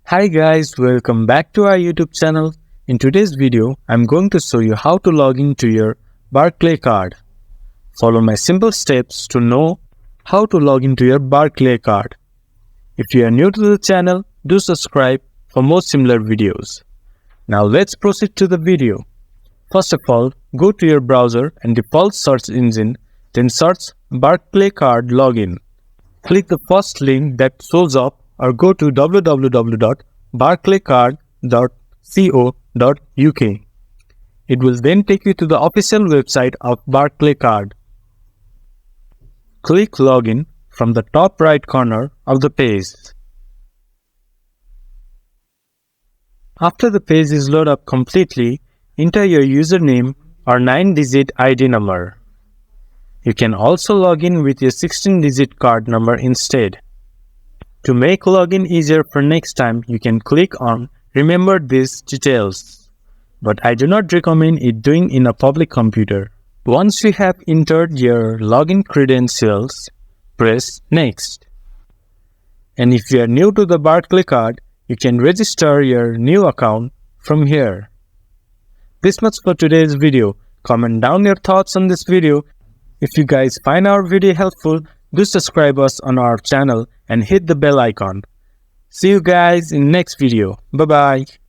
Hi guys, welcome back to our YouTube channel. In today's video, I'm going to show you how to log into your Barclaycard. Follow my simple steps to know how to log into your Barclaycard. If you are new to the channel, do subscribe for more similar videos. Now let's proceed to the video. First of all, go to your browser and default search engine, then search Barclaycard login. Click the first link that shows up or go to www.barclaycard.co.uk. It will then take you to the official website of Barclaycard. Click Login from the top right corner of the page. After the page is loaded up completely, enter your username or 9-digit ID number. You can also log in with your 16-digit card number instead. To make login easier for next time, you can click on Remember these details. But I do not recommend it doing in a public computer. Once you have entered your login credentials, press Next. And if you are new to the Barclaycard, you can register your new account from here. This much for today's video. Comment down your thoughts on this video. If you guys find our video helpful, do subscribe us on our channel and hit the bell icon. See you guys in next video. Bye bye.